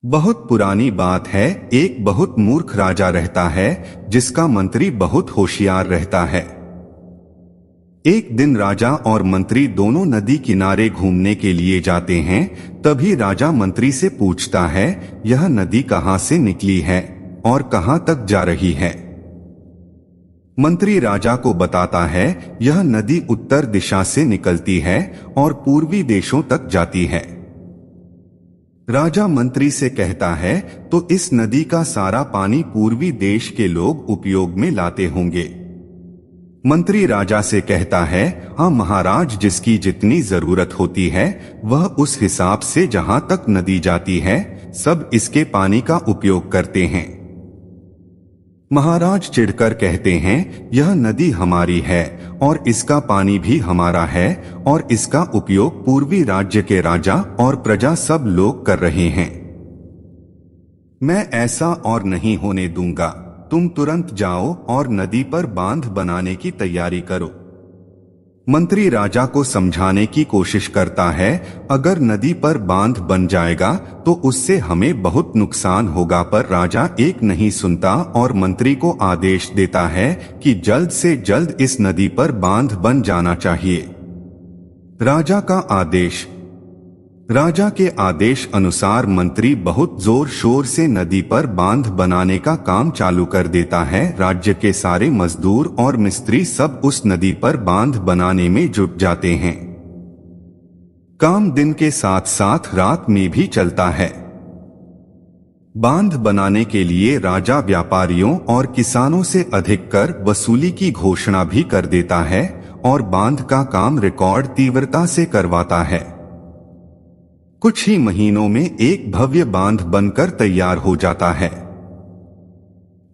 बहुत पुरानी बात है। एक बहुत मूर्ख राजा रहता है जिसका मंत्री बहुत होशियार रहता है। एक दिन राजा और मंत्री दोनों नदी किनारे घूमने के लिए जाते हैं। तभी राजा मंत्री से पूछता है, यह नदी कहाँ से निकली है और कहाँ तक जा रही है। मंत्री राजा को बताता है, यह नदी उत्तर दिशा से निकलती है और पूर्वी देशों तक जाती है। राजा मंत्री से कहता है, तो इस नदी का सारा पानी पूर्वी देश के लोग उपयोग में लाते होंगे। मंत्री राजा से कहता है, हाँ महाराज, जिसकी जितनी जरूरत होती है वह उस हिसाब से जहाँ तक नदी जाती है सब इसके पानी का उपयोग करते हैं। महाराज चिढ़कर कहते हैं, यह नदी हमारी है और इसका पानी भी हमारा है और इसका उपयोग पूर्वी राज्य के राजा और प्रजा सब लोग कर रहे हैं। मैं ऐसा और नहीं होने दूंगा। तुम तुरंत जाओ और नदी पर बांध बनाने की तैयारी करो। मंत्री राजा को समझाने की कोशिश करता है, अगर नदी पर बांध बन जाएगा तो उससे हमें बहुत नुकसान होगा, पर राजा एक नहीं सुनता और मंत्री को आदेश देता है कि जल्द से जल्द इस नदी पर बांध बन जाना चाहिए। राजा का आदेश। राजा के आदेश अनुसार मंत्री बहुत जोर शोर से नदी पर बांध बनाने का काम चालू कर देता है। राज्य के सारे मजदूर और मिस्त्री सब उस नदी पर बांध बनाने में जुट जाते हैं। काम दिन के साथ साथ रात में भी चलता है। बांध बनाने के लिए राजा व्यापारियों और किसानों से अधिक कर वसूली की घोषणा भी कर देता है और बांध का काम रिकॉर्ड तीव्रता से करवाता है। कुछ ही महीनों में एक भव्य बांध बनकर तैयार हो जाता है।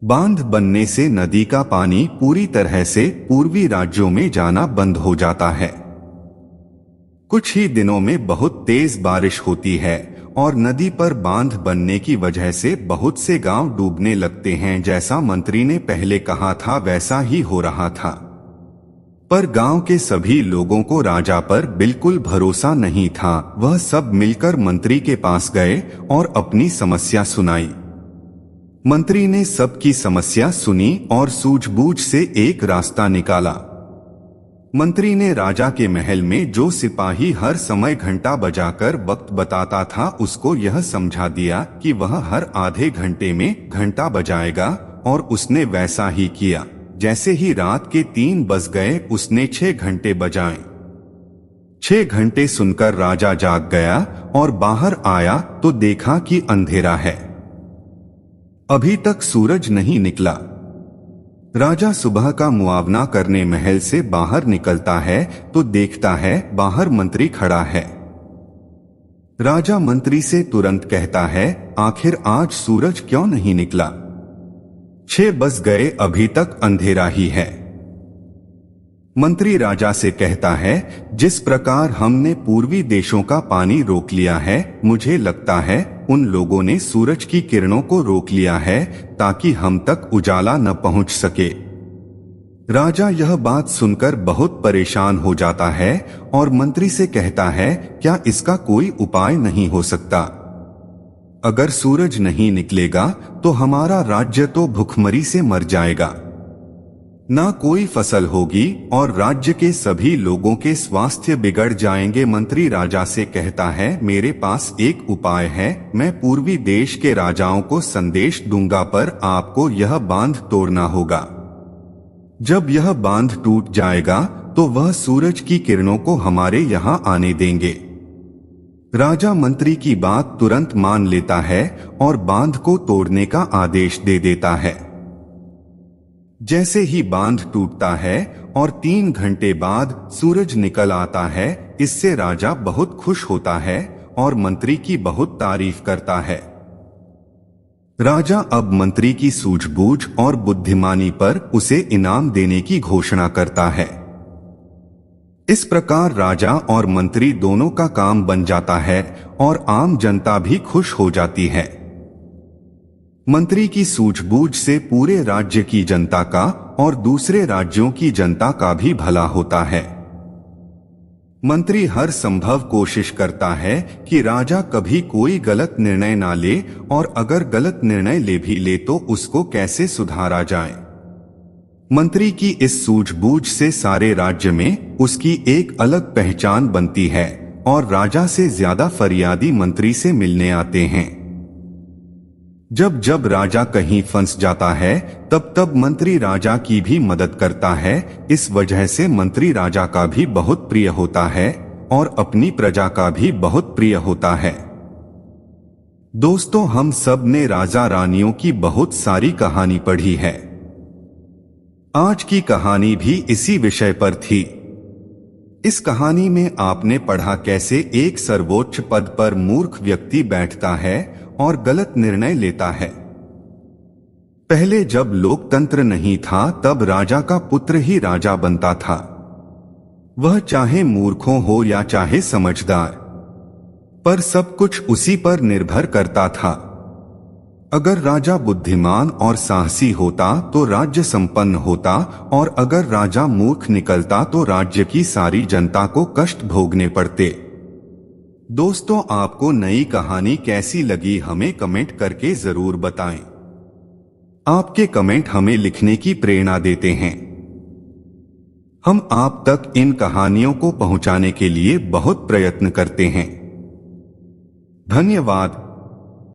बांध बनने से नदी का पानी पूरी तरह से पूर्वी राज्यों में जाना बंद हो जाता है। कुछ ही दिनों में बहुत तेज बारिश होती है और नदी पर बांध बनने की वजह से बहुत से गांव डूबने लगते हैं। जैसा मंत्री ने पहले कहा था वैसा ही हो रहा था, पर गांव के सभी लोगों को राजा पर बिल्कुल भरोसा नहीं था। वह सब मिलकर मंत्री के पास गए और अपनी समस्या सुनाई। मंत्री ने सबकी समस्या सुनी और सूझबूझ से एक रास्ता निकाला। मंत्री ने राजा के महल में जो सिपाही हर समय घंटा बजाकर वक्त बताता था उसको यह समझा दिया कि वह हर आधे घंटे में घंटा बजाएगा, और उसने वैसा ही किया। जैसे ही रात के 3 बज गए उसने 6 घंटे बजाए। 6 घंटे सुनकर राजा जाग गया और बाहर आया तो देखा कि अंधेरा है, अभी तक सूरज नहीं निकला। राजा सुबह का मुआवना करने महल से बाहर निकलता है तो देखता है बाहर मंत्री खड़ा है। राजा मंत्री से तुरंत कहता है, आखिर आज सूरज क्यों नहीं निकला? 6 बज गए, अभी तक अंधेरा ही है। मंत्री राजा से कहता है, जिस प्रकार हमने पूर्वी देशों का पानी रोक लिया है, मुझे लगता है उन लोगों ने सूरज की किरणों को रोक लिया है ताकि हम तक उजाला न पहुंच सके। राजा यह बात सुनकर बहुत परेशान हो जाता है और मंत्री से कहता है, क्या इसका कोई उपाय नहीं हो सकता? अगर सूरज नहीं निकलेगा तो हमारा राज्य तो भूखमरी से मर जाएगा, ना कोई फसल होगी और राज्य के सभी लोगों के स्वास्थ्य बिगड़ जाएंगे। मंत्री राजा से कहता है, मेरे पास एक उपाय है। मैं पूर्वी देश के राजाओं को संदेश दूंगा, पर आपको यह बांध तोड़ना होगा। जब यह बांध टूट जाएगा तो वह सूरज की किरणों को हमारे यहाँ आने देंगे। राजा मंत्री की बात तुरंत मान लेता है और बांध को तोड़ने का आदेश दे देता है। जैसे ही बांध टूटता है और 3 घंटे बाद सूरज निकल आता है, इससे राजा बहुत खुश होता है और मंत्री की बहुत तारीफ करता है। राजा अब मंत्री की सूझबूझ और बुद्धिमानी पर उसे इनाम देने की घोषणा करता है। इस प्रकार राजा और मंत्री दोनों का काम बन जाता है और आम जनता भी खुश हो जाती है। मंत्री की सूझबूझ से पूरे राज्य की जनता का और दूसरे राज्यों की जनता का भी भला होता है। मंत्री हर संभव कोशिश करता है कि राजा कभी कोई गलत निर्णय ना ले, और अगर गलत निर्णय ले भी ले तो उसको कैसे सुधारा जाए। मंत्री की इस सूझबूझ से सारे राज्य में उसकी एक अलग पहचान बनती है और राजा से ज्यादा फरियादी मंत्री से मिलने आते हैं। जब जब राजा कहीं फंस जाता है तब तब मंत्री राजा की भी मदद करता है। इस वजह से मंत्री राजा का भी बहुत प्रिय होता है और अपनी प्रजा का भी बहुत प्रिय होता है। दोस्तों, हम सब ने राजा रानियों की बहुत सारी कहानी पढ़ी है। आज की कहानी भी इसी विषय पर थी। इस कहानी में आपने पढ़ा कैसे एक सर्वोच्च पद पर मूर्ख व्यक्ति बैठता है और गलत निर्णय लेता है। पहले जब लोकतंत्र नहीं था तब राजा का पुत्र ही राजा बनता था, वह चाहे मूर्खों हो या चाहे समझदार, पर सब कुछ उसी पर निर्भर करता था। अगर राजा बुद्धिमान और साहसी होता तो राज्य संपन्न होता, और अगर राजा मूर्ख निकलता तो राज्य की सारी जनता को कष्ट भोगने पड़ते। दोस्तों, आपको नई कहानी कैसी लगी हमें कमेंट करके जरूर बताएं। आपके कमेंट हमें लिखने की प्रेरणा देते हैं। हम आप तक इन कहानियों को पहुंचाने के लिए बहुत प्रयत्न करते हैं। धन्यवाद।